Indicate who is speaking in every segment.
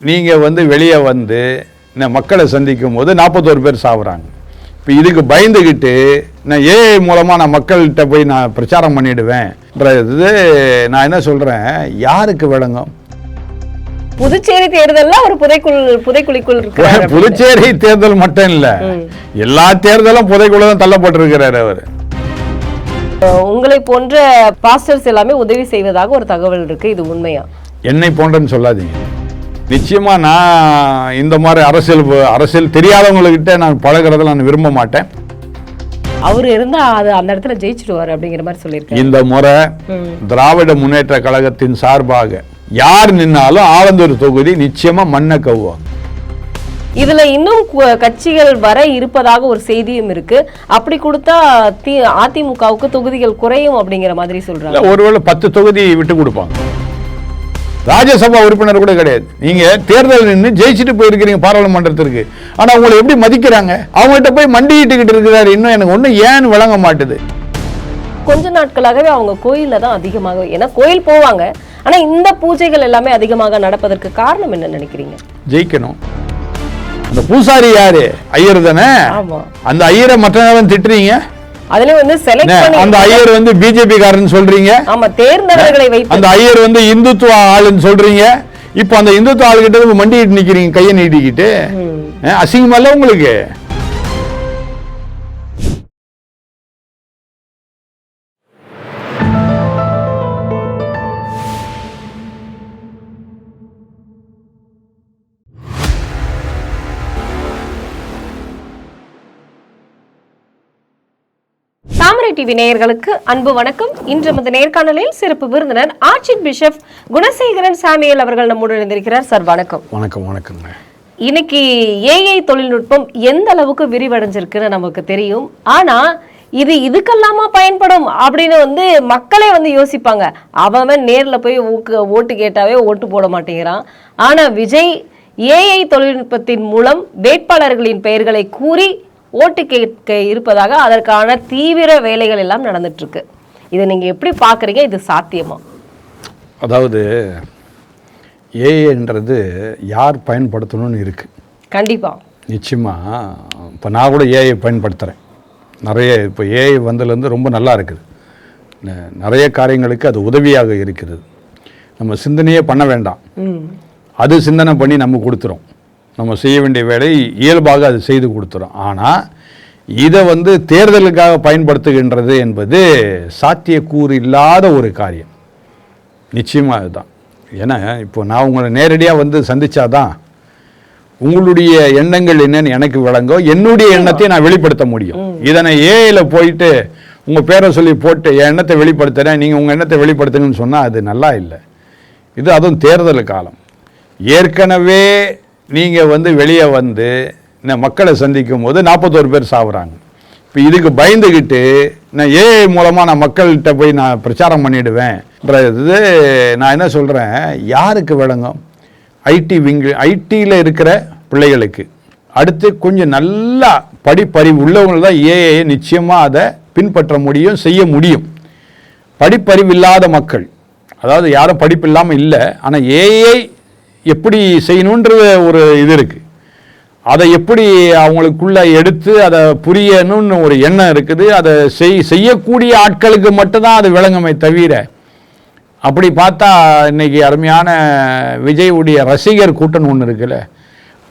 Speaker 1: நீங்கள் வந்து வெளியே வந்து மக்களை சந்திக்கும் போது 41 பேர் சாகுறாங்க. இப்போ இதுக்கு பயந்துக்கிட்டு நான் ஏஐ மூலமாக நான் மக்கள்கிட்ட போய் நான் பிரச்சாரம் பண்ணிடுவேன்ன்றது நான் என்ன சொல்கிறேன், யாருக்கு விளங்கும்?
Speaker 2: புதுச்சேரி தேர்தல்ல ஒரு புதைக்குழிக்குள் இருக்கிறார்.
Speaker 1: புதுச்சேரி தேர்தல் மட்டும் இல்ல, எல்லா தேர்தலும் புதைக்குள்ள தான் தள்ளப்பட்டிருக்கிறார் அவர்.
Speaker 2: உங்களை போன்ற பாஸ்டர்ஸ் எல்லாமே உதவி செய்வதாக ஒரு தகவல் இருக்கு, இது உண்மையா?
Speaker 1: என்னை போன்றன்னு சொல்லாதீங்க. நிச்சயமா நான் இந்த மாதிரி அரசியல் தெரியாதவங்ககிட்ட நான் பழகிறத நான் விரும்ப மாட்டேன்.
Speaker 2: அவர் இருந்தா அது அந்த இடத்துல ஜெயிச்சிடுவார் அப்படிங்கிற மாதிரி சொல்லியிருக்காரு.
Speaker 1: இந்த முறை திராவிட முன்னேற்ற கழகத்தின் சார்பாக யார் நின்னாலும் ஆலந்தூர் தொகுதி நிச்சயமா மண்ணை கவ்வாங்க.
Speaker 2: இதுல இன்னும் கட்சிகள் வர இருப்பதாக ஒரு செய்தியும் இருக்கு. அப்படி கொடுத்தா அதிமுகவுக்கு தொகுதிகள் குறையும் அப்படிங்கிற மாதிரி சொல்றாங்க.
Speaker 1: ஒருவேளை 10 தொகுதி விட்டு கொடுப்பாங்க. ராஜ்யசபா உறுப்பினர் கூட கிடையாது. நீங்க தேர்தல் நின்று ஜெயிச்சுட்டு போயிருக்கிறீங்க பாராளுமன்றத்திற்கு. ஆனா உங்களை எப்படி மதிக்கிறாங்க? அவங்ககிட்ட போய் மண்டிக்கிட்டு இருக்கிறாரு. இன்னும் எனக்கு ஒண்ணு ஏன்னு விளங்க மாட்டுது.
Speaker 2: கொஞ்ச நாட்களாகவே அவங்க கோயில்ல தான் அதிகமாக, ஏன்னா கோயில் போவாங்க, ஆனா இந்த பூஜைகள் எல்லாமே அதிகமாக நடப்பதற்கு காரணம் என்ன நினைக்கிறீங்க?
Speaker 1: ஜெயிக்கணும். அந்த பூசாரி யாரு? ஐயர் தானே. அந்த ஐயரை மற்ற நேரம் திட்டுறீங்க.
Speaker 2: அதுல வந்து செலக்ட் பண்ணி
Speaker 1: அந்த ஐயர் வந்து பிஜேபி காரன்னு சொல்றீங்க.
Speaker 2: ஆமா, தேர்ந்தவர்களை வைத்து
Speaker 1: அந்த ஐயர் வந்து இந்துத்துவ ஆளுன்னு சொல்றீங்க. இப்போ அந்த இந்துத்துவ ஆளுகிட்ட மண்டிட்டு நிக்கிறீங்க, கையை நீட்டிக்கிட்டு. அசிங்கமா இல்ல உங்களுக்கு?
Speaker 2: தாமரை டிவி நேயர்களுக்கு அன்பு வணக்கம். இன்று நமது நேர்காணலில் சிறப்பு விருந்தினர் ஆர்ச் பிஷப் குணசேகரன் சாமியல் அவர்கள் நம்முடன் இருந்திருக்கிறார். சார் வணக்கம்.
Speaker 1: வணக்கம். வணக்கம்.
Speaker 2: இன்னைக்கு ஏஐ தொழில்நுட்பம் எந்த அளவுக்கு விரிவடைஞ்சிருக்குன்னு நமக்கு தெரியும். ஆனா இது இதுக்கெல்லாமா பயன்படும் அப்படின்னு வந்து மக்களே வந்து யோசிப்பாங்க. அவன் நேர்ல போய் ஓட்டு கேட்டாவே ஓட்டு போட மாட்டேங்கிறான். ஆனா விஜய் ஏஐ தொழில்நுட்பத்தின் மூலம் வேட்பாளர்களின் பெயர்களை கூறி ஓட்டு கேட்க இருப்பதாக அதற்கான தீவிர வேலைகள் எல்லாம் நடந்துட்டு இருக்கு. இதை நீங்க எப்படி பாக்குறீங்க? இது சாத்தியமா?
Speaker 1: அதாவது ஏஐன்றது யார் பயன்படுத்தணும்னு இருக்கு.
Speaker 2: கண்டிப்பா,
Speaker 1: நிச்சயமா. இப்போ நான் கூட ஏஐ பயன்படுத்துகிறேன் நிறைய. இப்போ ஏஐ வந்ததுலேருந்து ரொம்ப நல்லா இருக்குது. நிறைய காரியங்களுக்கு அது உதவியாக இருக்கிறது. நம்ம சிந்தனையே பண்ண வேண்டாம், அது சிந்தனை பண்ணி நம்ம கொடுத்துரும். நம்ம செய்ய வேண்டிய வேலை இயல்பாக அது செய்து கொடுத்துரும். ஆனால் இதை வந்து தேர்தலுக்காக பயன்படுத்துகின்றது என்பது சாத்தியக்கூறு இல்லாத ஒரு காரியம். நிச்சயமாக அதுதான். ஏன்னா இப்போ நான் உங்களை நேரடியாக வந்து சந்தித்தாதான் உங்களுடைய எண்ணங்கள் என்னன்னு எனக்கு விளங்கும், என்னுடைய எண்ணத்தை நான் வெளிப்படுத்த முடியும். இதனை ஏஐல போயிட்டு உங்கள் பேரை சொல்லி போட்டு என் எண்ணத்தை வெளிப்படுத்துகிறேன், நீங்கள் உங்கள் எண்ணத்தை வெளிப்படுத்துங்கன்னு சொன்னால் அது நல்லா இல்லை. இது அதுவும் தேர்தல் காலம். ஏற்கனவே நீங்கள் வந்து வெளியே வந்து மக்களை சந்திக்கும் போது 41 பேர் சாகுறாங்க. இப்போ இதுக்கு பயந்துக்கிட்டு நான் ஏஐ மூலமாக நான் மக்கள்கிட்ட போய் நான் பிரச்சாரம் பண்ணிடுவேன்ன்றது நான் என்ன சொல்கிறேன், யாருக்கு விளங்கும்? ஐடியில் இருக்கிற பிள்ளைகளுக்கு. அடுத்து கொஞ்சம் நல்லா படிப்பறிவு உள்ளவங்க தான் ஏஐ நிச்சயமாக அதை பின்பற்ற முடியும், செய்ய முடியும். படிப்பறிவு இல்லாத மக்கள், அதாவது யாரும் படிப்பு இல்லாமல் இல்லை, ஆனால் ஏஐ எப்படி செய்யணுன்ற ஒரு இது இருக்குது. அதை எப்படி அவங்களுக்குள்ள எடுத்து அதை புரியணும்னு ஒரு எண்ணம் இருக்குது. அதை செய்யக்கூடிய ஆட்களுக்கு மட்டும்தான் அது விளங்குமே தவிர, அப்படி பார்த்தா இன்னைக்கு அருமையான விஜயுடைய ரசிகர் கூட்டம் ஒன்று இருக்குல்ல,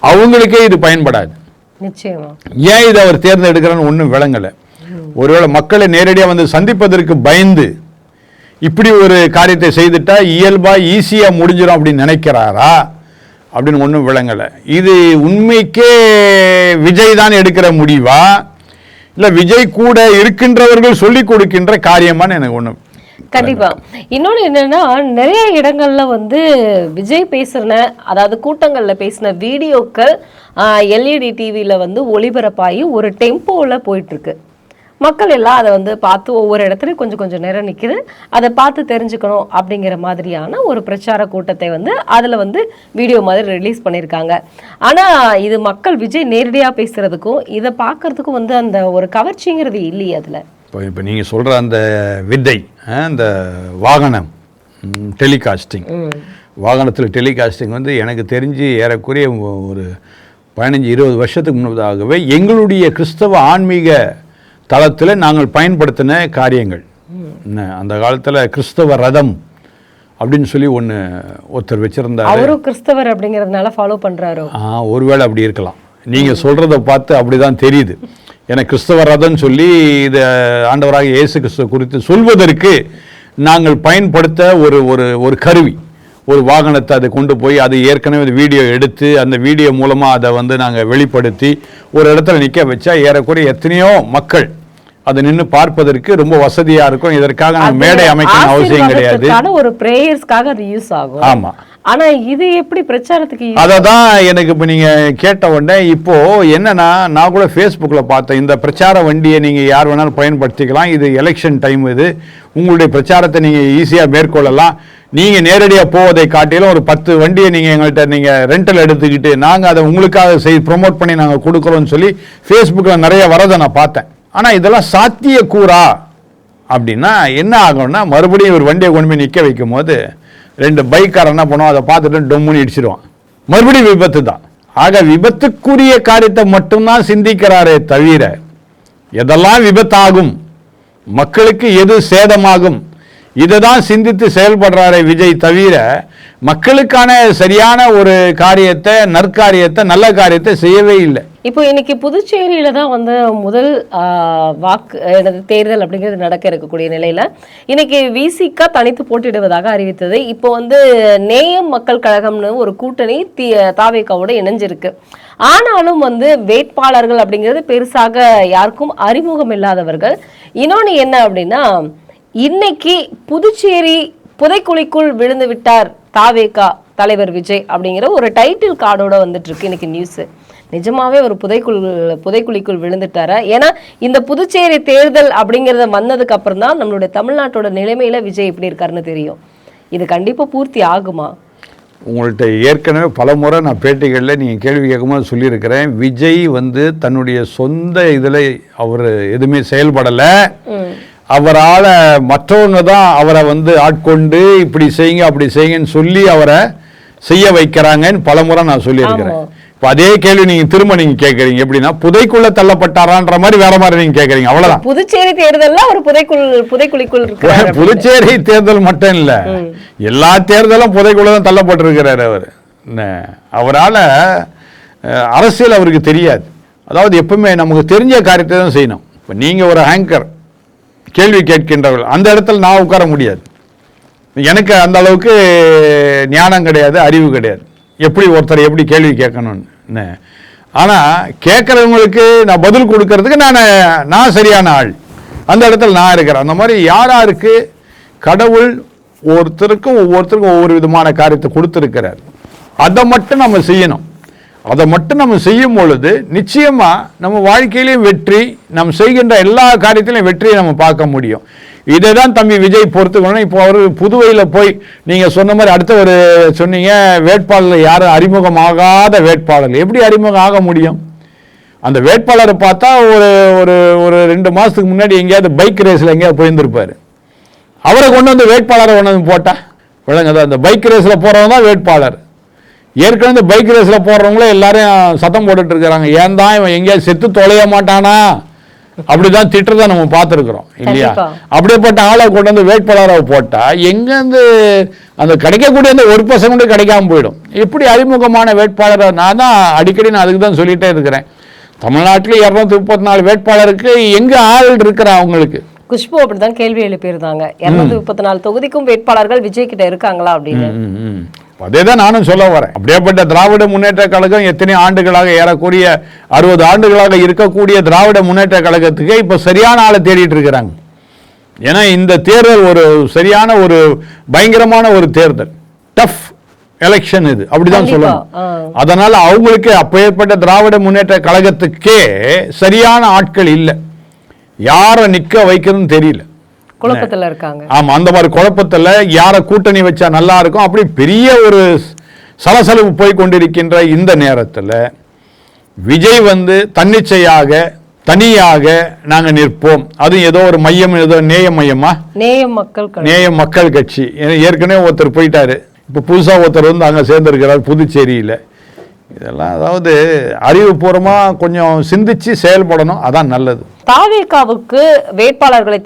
Speaker 1: அவங்களுக்கே இது பயன்படாது.
Speaker 2: நிச்சயமா.
Speaker 1: ஏன் இதை அவர் தேர்ந்தெடுக்கிறான்னு ஒன்றும் விளங்கலை. ஒருவேளை மக்களை நேரடியாக வந்து சந்திப்பதற்கு பயந்து இப்படி ஒரு காரியத்தை செய்துட்டா இயல்பா ஈஸியா முடிஞ்சிடும் அப்படின்னு நினைக்கிறாரா அப்படின்னு ஒன்றும் விளங்கலை. இது உண்மைக்கே விஜய் தான் எடுக்கிற முடிவா, இல்லை விஜய் கூட இருக்கின்றவர்கள் சொல்லிக் கொடுக்கின்ற காரியமான்னு எனக்கு ஒன்று.
Speaker 2: கண்டிப்பா. இன்னொன்று என்னன்னா, நிறைய இடங்கள்ல வந்து விஜய் பேசுன, அதாவது கூட்டங்கள்ல பேசின வீடியோக்கள் எல்இடி டிவியில வந்து ஒளிபரப்பாகி ஒரு டெம்போல போயிட்டு இருக்கு. மக்கள் எல்லாம் அதை வந்து பார்த்து ஒவ்வொரு இடத்துலையும் கொஞ்சம் கொஞ்சம் நேரம் நிற்கிது, அதை பார்த்து தெரிஞ்சுக்கணும் அப்படிங்கிற மாதிரியான ஒரு பிரச்சார கூட்டத்தை வந்து அதில் வந்து வீடியோ மாதிரி ரிலீஸ் பண்ணியிருக்காங்க. ஆனால் இது மக்கள் விஜய் நேரடியாக பேசுகிறதுக்கும் இதை பார்க்கறதுக்கும் வந்து அந்த ஒரு கவர்ச்சிங்கிறது இல்லையே அதில்.
Speaker 1: இப்போ நீங்கள் சொல்கிற அந்த வித்தை, அந்த வாகனம் டெலிகாஸ்டிங் வாகனத்தில் டெலிகாஸ்டிங் வந்து எனக்கு தெரிஞ்சு ஏறக்குறைய ஒரு 15-20 வருஷத்துக்கு முன்னதாகவே எங்களுடைய கிறிஸ்தவ ஆன்மீக தளத்தில் நாங்கள் பயன்படுத்தின காரியங்கள். அந்த காலத்தில் கிறிஸ்தவ ரதம் அப்படின்னு சொல்லி ஒருத்தர் வச்சிருந்தாரு.
Speaker 2: அவரும் கிறிஸ்தவர் அப்படிங்கிறதுனால ஃபாலோ பண்றாரு.
Speaker 1: ஒருவேளை அப்படி இருக்கலாம். நீங்கள் சொல்கிறத பார்த்து அப்படி தான் தெரியுது. ஏன்னா கிறிஸ்தவ ரதம் சொல்லி இதை ஆண்டவராக இயேசு கிறிஸ்துவ குறித்து சொல்வதற்கு நாங்கள் பயன்படுத்த ஒரு கருவி, ஒரு வாகனத்தை அதை கொண்டு போய் அது ஏற்கனவே வீடியோ எடுத்து அந்த வீடியோ மூலமாக அதை வந்து நாங்கள் வெளிப்படுத்தி ஒரு இடத்துல நிற்க வச்சா ஏறக்குறைய எத்தனையோ மக்கள் அதை நின்று பார்ப்பதற்கு ரொம்ப வசதியா இருக்கும். இதற்காக நான் மேடை அமைக்கணும் அவசியம் கிடையாது.
Speaker 2: ஒரு பிரேயர்ஸ்க்காக அது யூஸ் ஆகும்.
Speaker 1: ஆமா.
Speaker 2: ஆனா இது எப்படி பிரச்சாரத்துக்கு?
Speaker 1: அததான் எனக்கு இப்ப நீங்க கேட்ட உடனே இப்போ என்னன்னா, நான் கூட Facebookல பார்த்தேன், இந்த பிரச்சார வண்டியை நீங்க யார் வேணாலும் பயன்படுத்திக்கலாம், இது எலெக்ஷன் டைம், இது உங்களுடைய பிரச்சாரத்தை நீங்க ஈஸியா மேற்கொள்ளலாம், நீங்க நேரடியாக போவதை காட்டிலும் ஒரு 10 வண்டியை நீங்க எங்கள்கிட்ட நீங்க ரெண்டல் எடுத்துக்கிட்டு நாங்க அதை உங்களுக்காக ப்ரொமோட் பண்ணி நாங்க கொடுக்குறோம்னு சொல்லி Facebookல நிறைய வரதை நான் பார்த்தேன். ஆனால் இதெல்லாம் சாத்திய கூறா அப்படின்னா என்ன ஆகும்னா, மறுபடியும் ஒரு வண்டியை கொண்டு போய் நிற்க வைக்கும் போது 2 பைக்கார் என்ன பண்ணுவோம், அதை பார்த்துட்டு டொம்முன்னு இடிச்சிடுவான், மறுபடியும் விபத்து தான். ஆக விபத்துக்குரிய காரியத்தை மட்டும்தான் சிந்திக்கிறாரே தவிர எதெல்லாம் விபத்தாகும், மக்களுக்கு எது சேதமாகும், இதை தான் சிந்தித்து செயல்படுறாரே விஜய் தவிர மக்களுக்கான சரியான ஒரு காரியத்தை, நற்காரியத்தை, நல்ல காரியத்தை செய்யவே இல்லை.
Speaker 2: இப்போ இன்னைக்கு புதுச்சேரியில தான் வந்து முதல் தேர்தல் அப்படிங்கிறது நடக்க இருக்கக்கூடிய நிலையில இன்னைக்கு விசிக தனித்து போட்டியிடுவதாக அறிவித்தது. இப்போ வந்து நேயம் மக்கள் கழகம்னு ஒரு கூட்டணி தாவேகாவோட இணைஞ்சிருக்கு. ஆனாலும் வந்து வேட்பாளர்கள் அப்படிங்கிறது பெருசாக யாருக்கும் அறிமுகம் இல்லாதவர்கள். இன்னொன்னு என்ன அப்படின்னா, இன்னைக்கு புதுச்சேரி புதைக்குழிக்குள் விழுந்து விட்டார் தாவேகா தலைவர் விஜய் அப்படிங்கிற ஒரு டைட்டில் கார்டோட வந்துட்டு இருக்கு இன்னைக்கு நியூஸ். நிஜமாவே ஒரு புதைக்குழிக்குள் விழுந்துட்டாரா? ஏன்னா இந்த புதுச்சேரி தேர்தல் அப்படிங்கிறத வந்ததுக்கு அப்புறம் தான் நம்மளுடைய தமிழ்நாட்டோட நிலைமையில விஜய் எப்படி இருக்காருன்னு தெரியும். இது கண்டிப்பா பூர்த்தி ஆகுமா?
Speaker 1: உங்கள்கிட்ட ஏற்கனவே பல முறை நான் பேட்டிகளில் நீங்கள் கேள்வி கேட்கும்போது சொல்லியிருக்கிறேன், விஜய் வந்து தன்னுடைய சொந்த இதில் அவர் எதுவுமே செயல்படலை, அவரால் மற்றவங்க தான் அவரை வந்து ஆட்கொண்டு இப்படி செய்யுங்க அப்படி செய்யுங்கன்னு சொல்லி அவரை செய்ய வைக்கிறாங்கன்னு பல முறை நான் சொல்லியிருக்கிறேன். இப்போ அதே கேள்வி நீங்கள் திரும்ப நீங்கள் கேட்குறீங்க, எப்படின்னா புதைக்குள்ள தள்ளப்பட்டாரான்ற மாதிரி வேற மாதிரி நீங்கள் கேட்குறீங்க. அவ்வளோதான்.
Speaker 2: புதுச்சேரி தேர்தல் ஒரு புதைக்குழிக்குள்
Speaker 1: புதுச்சேரி தேர்தல் மட்டும் இல்லை, எல்லா தேர்தலும் புதைக்குள்ள தான் தள்ளப்பட்டிருக்கிறார் அவர். அவரால் அரசியல் அவருக்கு தெரியாது. அதாவது எப்பவுமே நமக்கு தெரிஞ்ச காரியத்தை தான் செய்யணும். இப்போ நீங்கள் ஒரு ஆங்கர் கேள்வி கேட்கின்றவர்கள், அந்த இடத்துல நான் உட்கார முடியாது, எனக்கு அந்த அளவுக்கு ஞானம் கிடையாது, அறிவு கிடையாது, எப்படி ஒருத்தர் எப்படி கேள்வி கேட்கணும்னு. ஆனால் கேட்குறவங்களுக்கு நான் பதில் கொடுக்கறதுக்கு நான் சரியான ஆள், அந்த இடத்துல நான் இருக்கிறேன். அந்த மாதிரி யாருக்கு கடவுள் ஒவ்வொருத்தருக்கும் ஒவ்வொரு விதமான காரியத்தை கொடுத்துருக்கிறார், அதை மட்டும் நம்ம செய்யணும். அதை மட்டும் நம்ம செய்யும் பொழுது நிச்சயமாக நம்ம வாழ்க்கையிலையும் வெற்றி, நம்ம செய்கின்ற எல்லா காரியத்திலையும் வெற்றியை நம்ம பார்க்க முடியும். இதை தான் தம்பி விஜய் பொறுத்துக்கணும். இப்போ அவர் புதுவையில் போய் நீங்கள் சொன்ன மாதிரி அடுத்த ஒரு சொன்னீங்க, வேட்பாளர் யாரும் அறிமுகமாகாத வேட்பாளர் எப்படி அறிமுகம் ஆக முடியும்? அந்த வேட்பாளரை பார்த்தா ஒரு 2 மாதத்துக்கு முன்னாடி எங்கேயாவது பைக் ரேஸில் எங்கேயாவது போயிருந்திருப்பார். அவரை கொண்டு வந்து வேட்பாளரை கொண்டு வந்து போட்டால் விளங்குதா? அந்த பைக் ரேஸில் போகிறவங்க தான் வேட்பாளர். ஏற்கனவே இந்த பைக் ரேஸில் போடுறவங்களே எல்லாரும் சத்தம் போட்டுட்டு இருக்கிறாங்க, ஏன் தான் இவன் எங்கேயாவது செத்து தொலைய மாட்டானா, அப்படிதான் திட்டுறதை நம்ம பார்த்துருக்குறோம் இல்லையா? அப்படியேப்பட்ட ஆளை கொண்டு வந்து வேட்பாளரை போட்டால் எங்கேருந்து அந்த கிடைக்கக்கூடிய அந்த 1% கூட கிடைக்காம போயிடும். எப்படி அறிமுகமான வேட்பாளரை நான் தான் அடிக்கடி நான் அதுக்கு தான் சொல்லிகிட்டே இருக்கிறேன். தமிழ்நாட்டில் 234 வேட்பாளருக்கு எங்கே ஆள் இருக்கிறா? அவங்களுக்கு
Speaker 2: குஷ்பு அப்படிதான் கேள்வி எழுப்பியிருந்தாங்க, 234 தொகுதிக்கும் வேட்பாளர்கள் விஜய் கிட்ட இருக்காங்களா அப்படின்னு.
Speaker 1: அதே தான் நானும் சொல்ல வரேன். அப்படியேப்பட்ட திராவிட முன்னேற்ற கழகம் எத்தனை ஆண்டுகளாக, ஏறக்குறைய 60 ஆண்டுகளாக இருக்கக்கூடிய திராவிட முன்னேற்ற கழகத்துக்கு இப்போ சரியான ஆளை தேடிட்டு இருக்கிறாங்க. ஏன்னா இந்த தேர்தல் ஒரு சரியான ஒரு பயங்கரமான ஒரு தேர்தல், டஃப் எலெக்ஷன் இது, அப்படிதான் சொல்லணும். அதனால அவங்களுக்கு அப்ப ஏற்பட்ட திராவிட முன்னேற்ற கழகத்துக்கே சரியான ஆட்கள் இல்லை, யாரை நிற்க வைக்கிறதுன்னு தெரியல,
Speaker 2: குழப்பத்தில் இருக்காங்க.
Speaker 1: ஆமா, அந்த மாதிரி குழப்பத்தில் யாரை கூட்டணி வச்சா நல்லா இருக்கும், அப்படி பெரிய ஒரு சலசலப்பு போய் கொண்டிருக்கின்ற இந்த நேரத்தில் விஜய் வந்து தன்னிச்சையாக தனியாக நாங்க நிற்போம், அது ஏதோ ஒரு மையம், ஏதோ நேய மையமா, நேய மக்கள் கட்சி, ஏற்கனவே ஒருத்தர் போயிட்டாரு, இப்போ புதுசாக ஒருத்தர் வந்து அங்கே சேர்ந்துருக்கிறார் புதுச்சேரியில். இதெல்லாம் அதாவது அறிவுபூர்வமாக கொஞ்சம் சிந்திச்சு செயல்படணும், அதான் நல்லது.
Speaker 2: தாவேகாவுக்கு வேட்பாளர்களை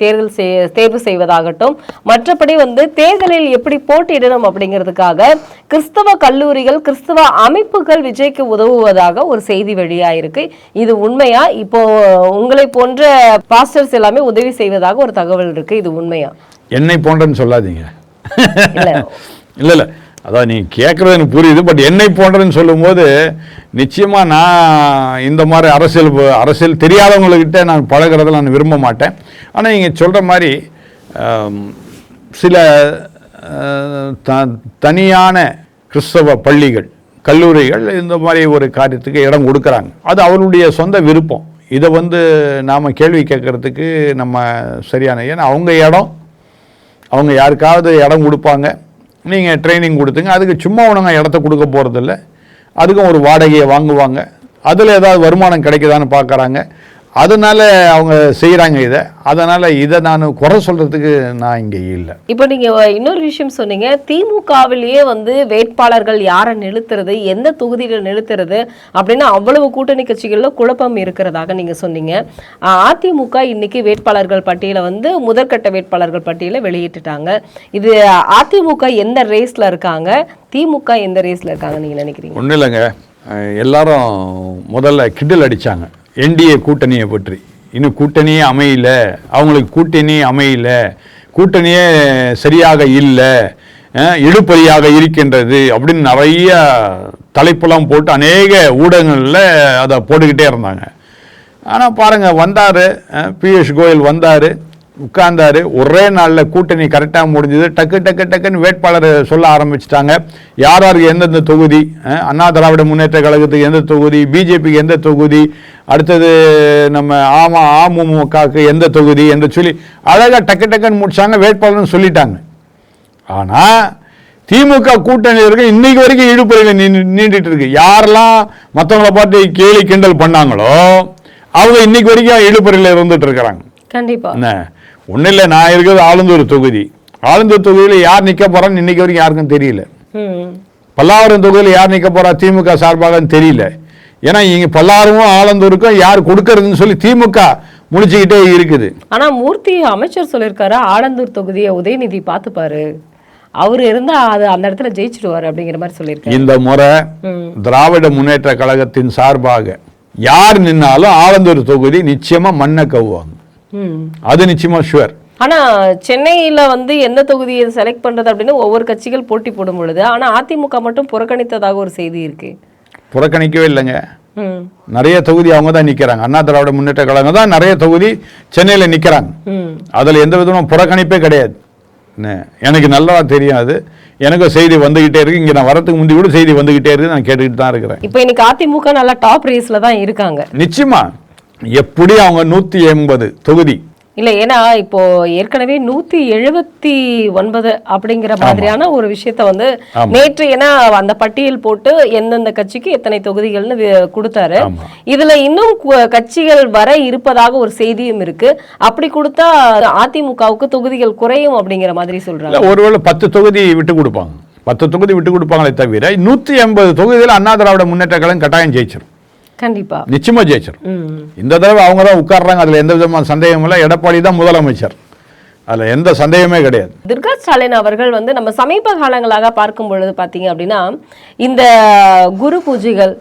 Speaker 2: தேர்வு செய்வதாகட்டும், மற்றபடி வந்து தேர்தலில் எப்படி போட்டியிடணும் அப்படிங்கிறதுக்காக கிறிஸ்தவ கல்லூரிகள், கிறிஸ்தவ அமைப்புகள் விஜய்க்கு உதவுவதாக ஒரு செய்தி வெளியாயிருக்கு. இது உண்மையா? இப்போ உங்களை போன்ற பாஸ்டர்ஸ் எல்லாமே உதவி செய்வதாக ஒரு தகவல் இருக்கு, இது உண்மையா?
Speaker 1: என்னை போன்றன்னு சொல்லாதீங்க.
Speaker 2: இல்ல
Speaker 1: இல்லை அதான் நீங்கள் கேட்குறது எனக்கு புரியுது. பட் என்னை போன்றதுன்னு சொல்லும்போது நிச்சயமாக நான் இந்த மாதிரி அரசியல் தெரியாதவங்கக்கிட்ட நான் பழகிறத நான் விரும்ப மாட்டேன். ஆனால் நீங்கள் சொல்கிற மாதிரி சில தனியான கிறிஸ்தவ பள்ளிகள், கல்லூரிகள் இந்த மாதிரி ஒரு காரியத்துக்கு இடம் கொடுக்குறாங்க. அது அவருடைய சொந்த விருப்பம். இதை வந்து நாம் கேள்வி கேட்குறதுக்கு நம்ம சரியான, ஏன்னா அவங்க இடம், அவங்க யாருக்காவது இடம் கொடுப்பாங்க, நீங்கள் ட்ரைனிங் கொடுத்துங்க. அதுக்கு சும்மா உனங்க இடத்த கொடுக்க போகிறதில்ல, அதுக்கும் ஒரு வாடகையை வாங்குவாங்க, அதில் ஏதாவது வருமானம் கிடைக்குதான்னு பார்க்குறாங்க. அதனால அவங்க செய்கிறாங்க இதை. அதனால் இதை நான் குறை சொல்கிறதுக்கு நான் இங்கே இல்லை.
Speaker 2: இப்போ நீங்கள் இன்னொரு விஷயம் சொன்னீங்க, திமுகவிலேயே வந்து வேட்பாளர்கள் யாரை நிறுத்துறது, எந்த தொகுதியில் நிறுத்துறது அப்படின்னு அவ்வளவு கூட்டணி கட்சிகளில் குழப்பம் இருக்கிறதாக நீங்கள் சொன்னீங்க. அதிமுக இன்னைக்கு வேட்பாளர்கள் பட்டியலை வந்து முதற்கட்ட வேட்பாளர்கள் பட்டியலை வெளியிட்டுட்டாங்க. இது அதிமுக எந்த ரேஸில் இருக்காங்க, திமுக எந்த ரேஸில் இருக்காங்க நீங்கள் நினைக்கிறீங்க?
Speaker 1: ஒன்றும் இல்லைங்க, எல்லாரும் முதல்ல கிண்டல் அடித்தாங்க என்டிஏ கூட்டணியை பற்றி. இன்னும் கூட்டணியே அமையல, அவங்களுக்கு கூட்டணி அமையல, கூட்டணியே சரியாக இல்லை, இழுபறியாக இருக்கின்றது அப்படின்னு நிறைய தலைப்பெல்லாம் போட்டு அநேக ஊடகங்களில் அதை போட்டுக்கிட்டே இருந்தாங்க. ஆனால் பாருங்கள், வந்தார் பியூஷ் கோயல், வந்தார், உட்கார்ந்தாரு, ஒரே நாளில் கூட்டணி கரெக்டாக முடிஞ்சது. டக்குன்னு வேட்பாளர் சொல்ல ஆரம்பிச்சிட்டாங்க. யார் யாருக்கு எந்தெந்த தொகுதி, அண்ணா திராவிட முன்னேற்ற கழகத்துக்கு எந்த தொகுதி, பிஜேபிக்கு எந்த தொகுதி, அடுத்தது நம்ம அமமுகவுக்கு எந்த தொகுதி என்று சொல்லி அழகாக டக்குன்னு முடிச்சாங்க, வேட்பாளர்னு சொல்லிட்டாங்க. ஆனால் திமுக கூட்டணி இருக்கு இன்னைக்கு வரைக்கும் இழுபறியில் நீண்டிட்டு இருக்கு. யாரெல்லாம் மற்றவங்களை பார்த்து கேலி கிண்டல் பண்ணாங்களோ அவங்க இன்னைக்கு வரைக்கும் இழுபறியில் இருந்துட்டு இருக்கிறாங்க.
Speaker 2: கண்டிப்பா
Speaker 1: என்ன ஒன்றும் இல்லை, நான் இருக்கிறது ஆலந்தூர் தொகுதி. ஆலந்தூர் தொகுதியில் யார் நிற்க போறான்னு இன்னைக்கு வரைக்கும் யாருக்கும் தெரியல. பல்லாவரம் தொகுதியில் யார் நிற்க போறா திமுக சார்பாகன்னு தெரியல. ஏன்னா இங்க பல்லாவரமும் ஆலந்தூருக்கும் யார் கொடுக்கறதுன்னு சொல்லி திமுக முடிச்சுக்கிட்டே இருக்குது.
Speaker 2: ஆனா மூர்த்தி அமைச்சர் சொல்லியிருக்காரு, ஆலந்தூர் தொகுதியை உதயநிதி பார்த்துப்பாரு, அவரு இருந்தா அது அந்த இடத்துல ஜெயிச்சிடுவாரு அப்படிங்கிற மாதிரி சொல்லியிருக்காரு.
Speaker 1: இந்த முறை திராவிட முன்னேற்ற கழகத்தின் சார்பாக யார் நின்னாலும் ஆலந்தூர் தொகுதி நிச்சயமா மண்ணை கவுவாங்க, அது நிச்சயமா ஷுவர்.
Speaker 2: ஆனா சென்னையில வந்து எந்த தொகுதியை செலக்ட் பண்றது அப்படின்னு ஒவ்வொரு கட்சிகள் போட்டி போடும் பொழுது, ஆனா அதிமுக மட்டும் புறக்கணித்ததாக ஒரு செய்தி இருக்கு.
Speaker 1: புறக்கணிக்கவே இல்லைங்க, நிறைய தொகுதி அவங்க தான் நிக்கிறாங்க. அண்ணா திராவிட முன்னேற்ற கழகம் தான் நிறைய தொகுதி சென்னையில நிக்கிறாங்க. அதுல எந்த விதமும் புறக்கணிப்பே கிடையாது. எனக்கு நல்லா தெரியும், அது எனக்கும் செய்தி வந்துகிட்டே இருக்கு. இங்க நான் வரதுக்கு முந்தி கூட செய்தி வந்துகிட்டே இருக்கு, நான் கேட்டுக்கிட்டு தான் இருக்கிறேன்.
Speaker 2: இப்போ இன்னைக்கு அதிமுக நல்லா டாப் ரேஸ்ல தான் இருக்காங்க.
Speaker 1: நிச்சயமா எப்படி அவங்க 180 தொகுதி
Speaker 2: இல்ல, ஏன்னா இப்போ ஏற்கனவே 179 அப்படிங்கிற மாதிரியான ஒரு விஷயத்த வந்து நேற்று, ஏன்னா அந்த பட்டியல் போட்டு எந்தெந்த கட்சிக்கு எத்தனை தொகுதிகள்னு கொடுத்தாரு. இதுல இன்னும் கட்சிகள் வர இருப்பதாக ஒரு செய்தியும் இருக்கு. அப்படி கொடுத்தா அதிமுகவுக்கு தொகுதிகள் குறையும் அப்படிங்கிற மாதிரி சொல்றாங்க.
Speaker 1: ஒருவேளை 10 தொகுதி விட்டு கொடுப்பாங்க, 10 தொகுதி விட்டு கொடுப்பாங்களே தவிர 180 தொகுதியில் அண்ணா திராவிட முன்னேற்ற கழகம் கட்டாயம் ஜெயிச்சிடும்.
Speaker 2: கண்டிப்பா
Speaker 1: நிச்சயமா ஜெயிச்சிடும். இந்த தடவை அவங்க தான் உட்கார்றாங்க, அதுல எந்த விதமான சந்தேகம் இல்லை. எடப்பாடி தான் முதலமைச்சர், அதுல எந்த சந்தேகமே கிடையாது.
Speaker 2: துர்கா ஸ்டாலின் அவர்கள் வந்து நம்ம சமீப காலங்களாக பார்க்கும் பொழுது பாத்தீங்க அப்படின்னா, இந்த குரு பூஜைகள்,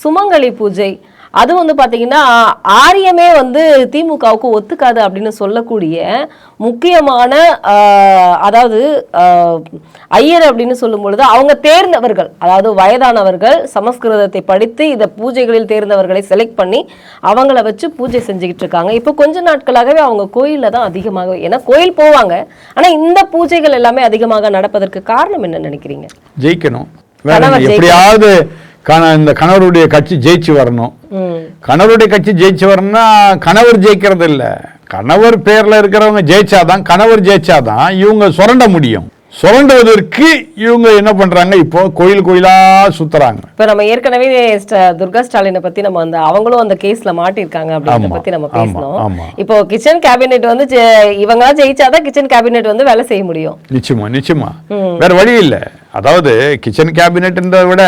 Speaker 2: சுமங்கலி பூஜை, அது வந்து பாத்தீங்கன்னா ஆரியமே வந்து திமுகவுக்கு ஒத்துக்காது அப்படின்னு சொல்லக்கூடிய முக்கியமான, அதாவது ஐயர் அப்படின்னு சொல்லும் பொழுது அவங்க தேர்ந்தவர்கள், அதாவது வயதானவர்கள், சமஸ்கிருதத்தை படித்து இந்த பூஜைகளில் தேர்ந்தவர்களை செலக்ட் பண்ணி அவங்கள வச்சு பூஜை செஞ்சுக்கிட்டு இருக்காங்க. இப்போ கொஞ்ச நாட்களாகவே அவங்க கோயிலில் தான் அதிகமாக, ஏன்னா கோயில் போவாங்க, ஆனால் இந்த பூஜைகள் எல்லாமே அதிகமாக நடப்பதற்கு காரணம் என்ன நினைக்கிறீங்க?
Speaker 1: ஜெயிக்கணும், எப்படியாவது இந்த கணவருடைய கட்சி ஜெயிச்சு வரணும். கணவருடைய கட்சி ஜெயிச்சு வரணும்னா கணவர் ஜெயிக்கிறது இல்ல, கணவர் பேர்ல இருக்கிறவங்க ஜெயிச்சாதான், கணவர் ஜெயிச்சாதான் இவங்க சுரண்ட முடியும். சுரண்டுவதற்கு இவங்க என்ன பண்றாங்க, இப்போ கோயில் கோயிலா சுத்துறாங்க.
Speaker 2: இப்ப நம்ம ஏற்கனவே துர்கா ஸ்டாலினை பத்தி நம்ம அந்த அவங்களும் அந்த கேஸ்ல மாட்டிருக்காங்க அப்படின்றத பத்தி நம்ம பேசணும். இப்போ கிச்சன் கேபினெட் வந்து இவங்க ஜெயிச்சாதான் கிச்சன் கேபினெட் வந்து வேலை செய்ய முடியும்.
Speaker 1: நிச்சயமா வேற வழி இல்லை. அதாவது கிச்சன் கேபினெட்ன்றதை விட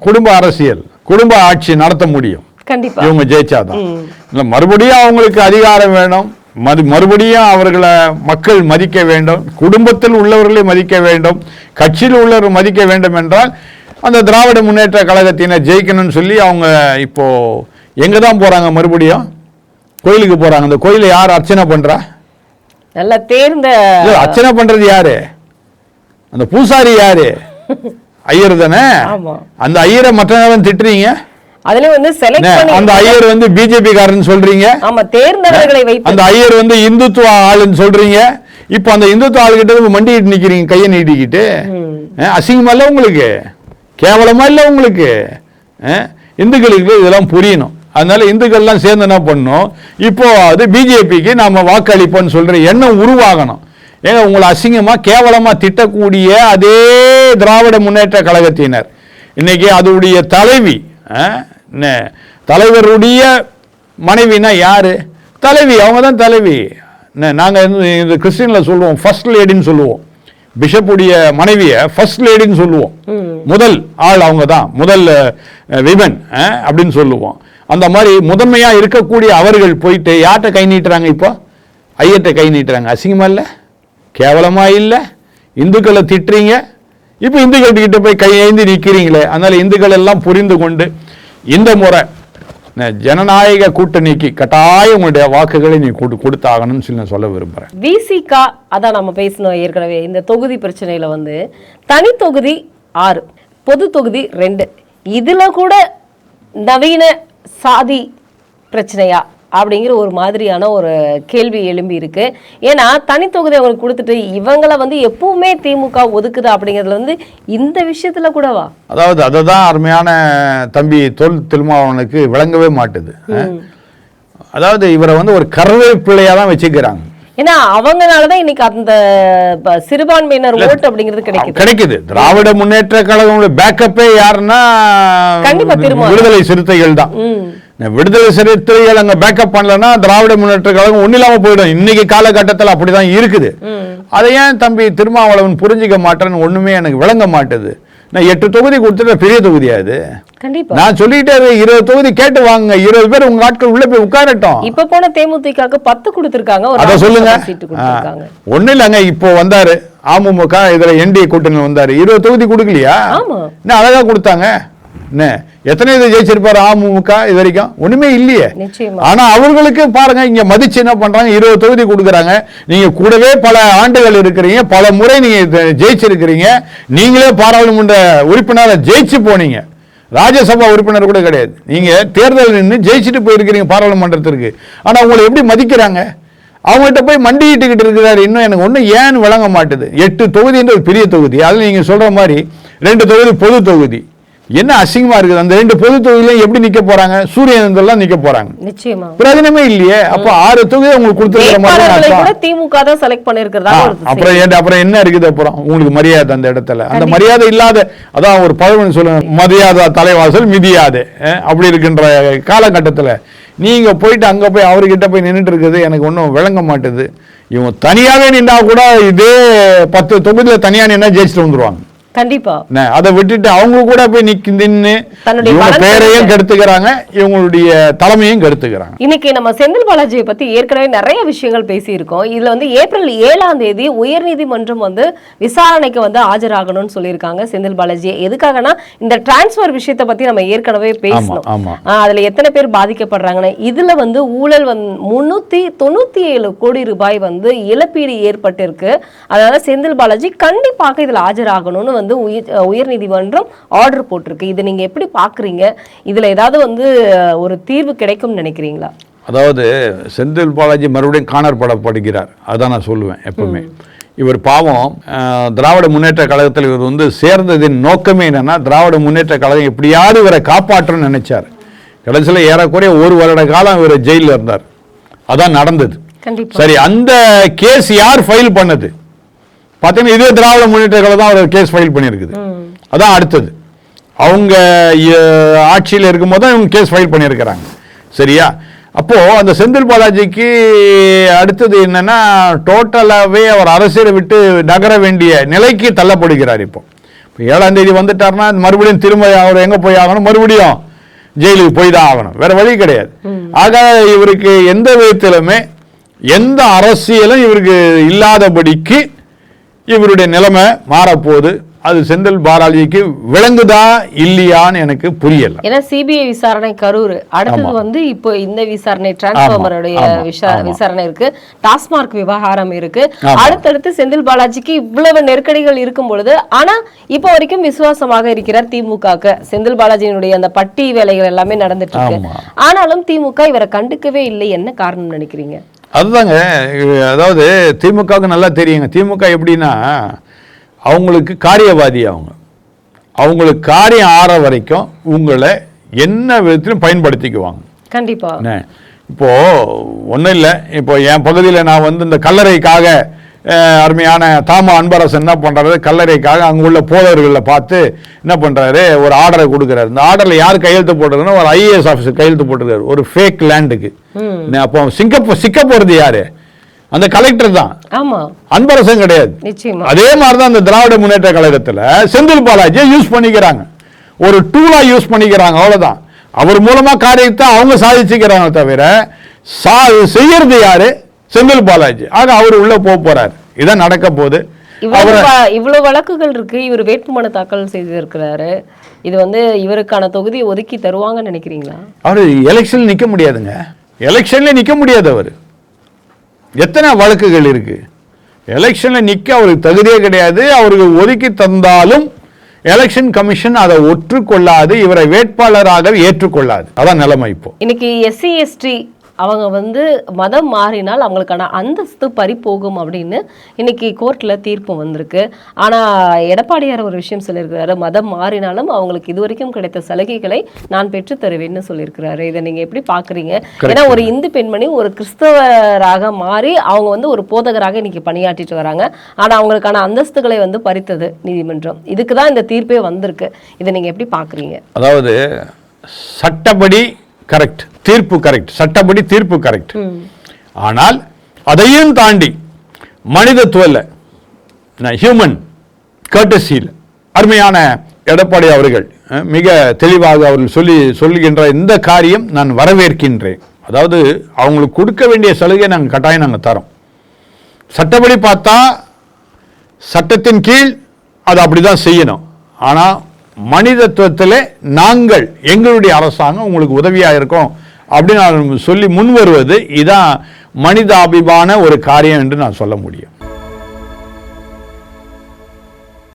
Speaker 1: குடும்ப அரசியல், குடும்ப ஆட்சி நடத்த முடியும்
Speaker 2: கண்டிப்பா
Speaker 1: இவங்க ஜெயிச்சாதான். இல்ல மறுபடியும் அவங்களுக்கு அதிகாரம் வேணும், மறுபடியும் அவர்களை மக்கள் மதிக்க வேண்டும், குடும்பத்தில் உள்ளவர்களை மதிக்க வேண்டும், கட்சியில் உள்ளவர்கள் மதிக்க வேண்டும் என்றால் அந்த திராவிட முன்னேற்ற கழகத்தினர் ஜெயிக்கணும்னு சொல்லி அவங்க இப்போ எங்க தான் போறாங்க, மறுபடியும் கோயிலுக்கு போறாங்க. அந்த கோயிலை யார் அர்ச்சனை பண்றா?
Speaker 2: நல்ல தேர்ந்த
Speaker 1: அர்ச்சனை பண்றது யாரு? அந்த பூசாரி யாரு? ஐயர் தானே. அந்த ஐயரை மற்ற நேரம் திட்டுறீங்க,
Speaker 2: அதுல வந்து செலக்ட் பண்ணி
Speaker 1: அந்த ஐயர் வந்து பிஜேபி காரன்னு சொல்றீங்க.
Speaker 2: ஆமா, தேர்ந்தவர்களை வைத்து
Speaker 1: அந்த ஐயர் வந்து இந்துத்துவ ஆளுன்னு சொல்றீங்க. இப்போ அந்த இந்துத்துவ ஆளுகிட்ட மண்டிட்டு நிக்கிறீங்க கையை நீட்டிக்கிட்டு. அசிங்கமா இல்ல உங்களுக்கு? கேவலமா இல்ல உங்களுக்கு? இந்துக்களுக்கு இதெல்லாம் புரியணும். அதனால இந்துக்கள்லாம் சேர்ந்து என்ன பண்ணணும், இப்போ அது பிஜேபிக்கு நாம வாக்களிப்போம்னு சொல்ற எண்ணம் உருவாகணும். ஏங்க உங்களை அசிங்கமா கேவலமா திட்டக்கூடிய அதே திராவிட முன்னேற்ற கழகத்தினர் இன்னைக்கு அதோடைய தலைவி, தலைவருடைய மனைவினா யாரு? தலைவி, அவங்க தான் தலைவி. நாங்கள் இந்த கிறிஸ்டின்ல சொல்லுவோம் ஃபர்ஸ்ட் லேடின்னு சொல்லுவோம். பிஷப்புடைய மனைவியை ஃபர்ஸ்ட் லேடின்னு சொல்லுவோம். முதல் ஆள் அவங்க தான், முதல் விமன் அப்படின்னு சொல்லுவோம். அந்த மாதிரி முதன்மையா இருக்கக்கூடிய அவர்கள் போயிட்டு யார்கிட்ட கை நீட்டுறாங்க? இப்போ ஐயர்கிட்ட கை நீட்டுறாங்க. அசிங்கமா இல்லை? கேவலமா இல்லை? இந்துக்களை திட்டுறீங்க, இப்போ இந்துக்கள் கிட்ட போய் கையேந்தி நிற்கிறீங்களே. அதனால இந்துக்கள் எல்லாம் புரிந்து கொண்டு இந்த முறை ஜனநாயக கூட்டணிக்கு கட்டாயம் உங்களுடைய வாக்குகளை நீ கொடுத்தாகணும்னு சொல்லி நான் சொல்ல விரும்புறேன்.
Speaker 2: விசிகா அதான் நம்ம பேசணும் ஏற்கனவே. இந்த தொகுதி பிரச்சனையில வந்து தனி தொகுதி 6, பொது தொகுதி 2, இதுல கூட நவீன சாதி பிரச்சனையா அப்படிங்கிற ஒரு மாதிரியான ஒரு கேள்வி எழும்பி இருக்கு. ஏன்னா தனி தொகுதி அவங்களுக்கு கொடுத்துட்டு இவங்களை வந்து எப்பவுமே திமுக ஒதுக்குது அப்படிங்கிறதுல வந்து இந்த விஷயத்துல கூடவா?
Speaker 1: அதாவது அதை தான் அருமையான தம்பி தொல் திருமாவளவனுக்கு விளங்கவே மாட்டுது. அதாவது இவரை வந்து ஒரு கருவேப்பிள்ளையா தான் வச்சுக்கிறாங்க.
Speaker 2: ஏன்னா அவங்கனாலதான் இன்னைக்கு அந்த சிறுபான்மையினர் ஓட்டு அப்படிங்கிறது
Speaker 1: கிடைக்குது. திராவிட முன்னேற்ற கழகம் பேக்கப்பே யாருன்னா விடுதலை சிறுத்தைகள் தான். விடுதலை சிறுத்தைகள் அங்க பேக்கப் பண்ணலன்னா திராவிட முன்னேற்ற கழகம் ஒன்னும் இல்லாம போயிடும். இன்னைக்கு காலகட்டத்தில் அப்படிதான் இருக்குது. அதை ஏன் தம்பி திருமாவளவன் புரிஞ்சிக்க மாட்டேன்னு ஒண்ணுமே எனக்கு விளங்க மாட்டேது. நான் 8 தொகுதி கொடுத்துட்ட பெரிய தொகுதியா இது? நான் சொல்லிட்டே 20 தொகுதி கேட்டு வாங்க, 20 பேர் உங்க ஆட்கள் உள்ள போய் உட்காரட்டும்.
Speaker 2: இப்ப போன தேமுதிக 10 கொடுத்திருக்காங்க.
Speaker 1: அத சொல்லுங்க. ஒண்ணு இல்லங்க, இப்போ வந்தாரு அமமுக, இதுல என்டிஏ கூட்டணி வந்தாரு, 20 தொகுதி கொடுக்கலையா? என்ன அழகா கொடுத்தாங்க. எத்தனை இதை ஜெயிச்சிருப்பாரு அமமுக இது வரைக்கும்? ஒண்ணுமே இல்லையே. ஆனா அவர்களுக்கு பாருங்க இங்க மதிச்சு என்ன பண்றாங்க, 20 தொகுதி கொடுக்குறாங்க. நீங்க கூடவே பல ஆண்டுகள் இருக்கிறீங்க, பல முறை நீங்க ஜெயிச்சிருக்கிறீங்க, நீங்களே பாராளுமன்ற உறுப்பினரை ஜெயிச்சு போனீங்க, ராஜ்யசபா உறுப்பினர் கூட கிடையாது. நீங்க தேர்தல் நின்று ஜெயிச்சுட்டு போயிருக்கிறீங்க பாராளுமன்றத்திற்கு. ஆனா உங்களை எப்படி மதிக்கிறாங்க? அவங்ககிட்ட போய் மண்டிக்கிட்டு இருக்கிறாரு. இன்னும் எனக்கு ஒண்ணு ஏன்னு விளங்க மாட்டுது. 8 தொகுதின்ற ஒரு பெரிய தொகுதி, அதுல நீங்க சொல்ற மாதிரி 2 தொகுதி பொது தொகுதி. என்ன அசிங்கமா இருக்குது. அந்த 2 பொது தொகுதியிலும் எப்படி நிக்க போறாங்க? சூரியன் நிக்க போறாங்க.
Speaker 2: நிச்சயமா
Speaker 1: பிரயோஜனமே இல்லையே. அப்ப 6 தொகுதி உங்களுக்கு கொடுத்துருக்கிற மாதிரி
Speaker 2: திமுக தான் செலக்ட் பண்ணிருக்கிறதா.
Speaker 1: அப்புறம் என்ன இருக்குது? அப்புறம் உங்களுக்கு மரியாதை அந்த இடத்துல, அந்த மரியாதை இல்லாத, அதான் ஒரு பழமொழி சொல்லுங்க, மரியாதை தலைவாசல் மிதியாது. அப்படி இருக்கின்ற காலகட்டத்தில் நீங்க போயிட்டு அங்க போய் அவர்கிட்ட போய் நின்றுட்டு இருக்குது எனக்கு ஒன்றும் விளங்க மாட்டுது. இவங்க தனியாவே நின்றா கூட இதே 10 தொகுதியில தனியா நின்னா ஜெயிச்சுட்டு வந்துருவாங்க.
Speaker 2: கண்டிப்பா
Speaker 1: அதை விட்டுட்டு அவங்க கூட போய் நின்று பேரையும் கெடுத்துக்கிறாங்க, இவங்களுடைய தலைமையும் கெடுத்துக்கிறாங்க.
Speaker 2: இன்னைக்கு நம்ம செந்தில் பாலாஜியை பத்தி ஏற்கனவே நிறைய விஷயங்கள் பேசியிருக்கோம். இதுல வந்து ஏப்ரல் 7ஆம் தேதி உயர்நீதிமன்றம் வந்து விசாரணைக்கு வந்து ஆஜராகணும்னு சொல்லியிருக்காங்க செந்தில் பாலாஜி. எதுக்காகனா இந்த டிரான்ஸ்பர் விஷயத்தை பத்தி நம்ம ஏற்கனவே பேசணும். அதுல எத்தனை பேர் பாதிக்கப்படுறாங்கன்னா இதுல வந்து ஊழல் 397 கோடி ரூபாய் வந்து இழப்பீடு ஏற்பட்டிருக்கு. அதனால செந்தில் பாலாஜி கண்டிப்பாக இதுல ஆஜராகணும்னு வந்து உயர்நீதிமன்றம் ஆர்டர் போட்டிருக்கு. இது நீங்க எப்படி பாக்குறீங்க? இதுல ஏதாவது வந்து ஒரு தீர்வு கிடைக்கும் நினைக்கிறீங்களா?
Speaker 1: அதாவது செந்தில் பாலாஜி மறுபடியும் காணப்படப்படுகிறார், அதான் நான் சொல்லுவேன் எப்பவுமே. இவர் பாவம் திராவிட முன்னேற்ற கழகத்தில் இவர் வந்து சேர்ந்ததின் நோக்கமே என்னன்னா, திராவிட முன்னேற்ற கழகம் எப்படியாவது இவரை காப்பாற்றணும்னு நினைச்சார். கடைசியில் ஏறக்குறைய 1 வருட காலம் இவர் ஜெயிலில் இருந்தார். அதான் நடந்தது. சரி, அந்த கேஸ் யார் ஃபைல் பண்ணது? பார்த்தீங்கன்னா இதே திராவிட முன்னேற்ற கழகம் தான் ஒரு கேஸ் ஃபைல் பண்ணியிருக்குது. அதான் அடுத்தது அவங்க ஆட்சியில் இருக்கும்போது தான் இவங்க கேஸ் ஃபைல் பண்ணியிருக்கிறாங்க. சரியா? அப்போது அந்த செந்தில் பாலாஜிக்கு அடுத்தது என்னென்னா டோட்டலாகவே அவர் அரசியலை விட்டு நகர வேண்டிய நிலைக்கு தள்ளப்படுகிறார். இப்போ 7ஆம் தேதி வந்துட்டார்னா மறுபடியும் திரும்ப அவர் எங்கே போய் ஆகணும், மறுபடியும் ஜெயிலுக்கு போய் தான் ஆகணும், வேற வழி கிடையாது. ஆக இவருக்கு எந்த விதத்திலுமே எந்த அரசியலும் இவருக்கு இல்லாதபடிக்கு இவருடைய நிலைமை மாறப்போகுது. அது செந்தில் பாலாஜிக்கு விளங்குதா இல்லையான்னு எனக்கு புரியல.
Speaker 2: ஏன்னா சிபிஐ விசாரணை கரூர், அடுத்தது வந்து இப்போ இந்த விசாரணை டிரான்ஸ்ஃபார்மருடைய விசாரணை இருக்கு, டாஸ்மார்க் விவகாரம் இருக்கு. அடுத்தடுத்து செந்தில் பாலாஜிக்கு இவ்வளவு நெருக்கடிகள் இருக்கும் பொழுது, ஆனா இப்போ வரைக்கும் விசுவாசமாக இருக்கிறார் திமுக. செந்தில் பாலாஜியினுடைய அந்த பட்டி வேலைகள் எல்லாமே நடந்துட்டு இருக்கு. ஆனாலும் திமுக இவரை கண்டுக்கவே இல்லை. என்ன காரணம் நினைக்கிறீங்க?
Speaker 1: அதுதாங்க, அதாவது திமுகவுக்கு நல்லா தெரியுங்க. திமுக எப்படின்னா அவங்களுக்கு காரியவாதி. அவங்களுக்கு காரியம் ஆற வரைக்கும் உங்களை என்ன விதத்திலும் பயன்படுத்திக்குவாங்க.
Speaker 2: கண்டிப்பா.
Speaker 1: இப்போ ஒன்றும் இல்லை, இப்போ என் பகுதியில் நான் வந்து இந்த கல்லறைக்காக அருமையான தாமா அன்பரசன் என்ன பண்ணுறாரு, கல்லறைக்காக அங்கே உள்ள போதவர்களில் பார்த்து என்ன பண்ணுறாரு, ஒரு ஆர்டரை கொடுக்குறாரு. இந்த ஆர்டரில் யார் கையெழுத்து போட்டுருக்குன்னா ஒரு IAS ஆஃபீஸர் கையெழுத்து போட்டுருக்காரு ஒரு ஃபேக் லேண்டுக்கு. அப்போ சிக்க போகிறது யாரு? அந்த கலெக்டர் தான், அன்பரசன் கிடையாது. அதே மாதிரிதான் அந்த திராவிட முன்னேற்ற கழகத்தில் செந்தில் பாலாஜியை யூஸ் பண்ணிக்கிறாங்க, ஒரு டூலா யூஸ் பண்ணிக்கிறாங்க, அவ்வளவுதான். அவர் மூலமா காரியத்தை அவங்க சாதிச்சுக்கிறாங்க தவிர செய்யறது யாரு? செந்தில் பாலாஜி. ஆக அவர் உள்ள போறாரு. இதான் நடக்க போகுது.
Speaker 2: இவ்வளவு வழக்குகள் இருக்கு, இவர் வேட்புமனு தாக்கல் செய்திருக்கிறாரு. இது வந்து இவருக்கான தொகுதியை ஒதுக்கி தருவாங்கன்னு நினைக்கிறீங்களா? அவர்
Speaker 1: எலெக்ஷன்ல நிக்க முடியாதுங்க, எலெக்ஷன்ல நிக்க முடியாது. அவர் எத்தனை வழக்குகள் இருக்கு, எலெக்ஷன்ல நிக்க அவருக்கு தகுதியே கிடையாது. அவருக்கு ஒதுக்கி தந்தாலும் எலெக்ஷன் கமிஷன் அதை ஒற்றுக்கொள்ளாது, இவரை வேட்பாளராக ஏற்றுக்கொள்ளாது. அதான் நிலைமை. இப்போ இன்னைக்கு
Speaker 2: SC ST அவங்க வந்து மதம் மாறினால் அவங்களுக்கான அந்தஸ்து பறி போகும் அப்படின்னு இன்னைக்கு கோர்ட்ல தீர்ப்பு வந்திருக்கு. ஆனா எடப்பாடியார் ஒரு விஷயம் சொல்லியிருக்கிறாரு, மதம் மாறினாலும் அவங்களுக்கு இதுவரைக்கும் கிடைத்த சலுகைகளை நான் பெற்று தருவேன்னு சொல்லியிருக்கிறாரு. இதை நீங்க எப்படி பாக்குறீங்க? ஏன்னா ஒரு இந்து பெண்மணி ஒரு கிறிஸ்தவராக மாறி அவங்க வந்து ஒரு போதகராக இன்னைக்கு பணியாற்றிட்டு வராங்க. ஆனா அவங்களுக்கான அந்தஸ்துகளை வந்து பறித்தது நீதிமன்றம். இதுக்குதான் இந்த தீர்ப்பே வந்திருக்கு. இதை நீங்க எப்படி பாக்குறீங்க?
Speaker 1: அதாவது சட்டப்படி கரெக்ட், தீர்ப்பு கரெக்ட், சட்டப்படி தீர்ப்பு கரெக்ட். ஆனால் அதையும் தாண்டி மனிதத்துவ ஹியூமன் கர்டசியில் அருமையான எடப்பாடி அவர்கள் மிக தெளிவாக அவர்கள் சொல்லுகின்ற இந்த காரியம் நான் வரவேற்கின்றேன். அதாவது அவங்களுக்கு கொடுக்க வேண்டிய சலுகை நாங்கள் கட்டாயம் நாங்கள் தரோம். சட்டப்படி பார்த்தா சட்டத்தின் கீழ் அது அப்படிதான் செய்யணும். ஆனால் மனிதத்துவத்தில் நாங்கள் எங்களுடைய அரசாங்கம் உங்களுக்கு உதவியாக இருக்கோம் அப்படின்னு சொல்லி முன் வருவது இதான் மனிதாபிமான ஒரு காரியம் என்று நான் சொல்ல முடியும்.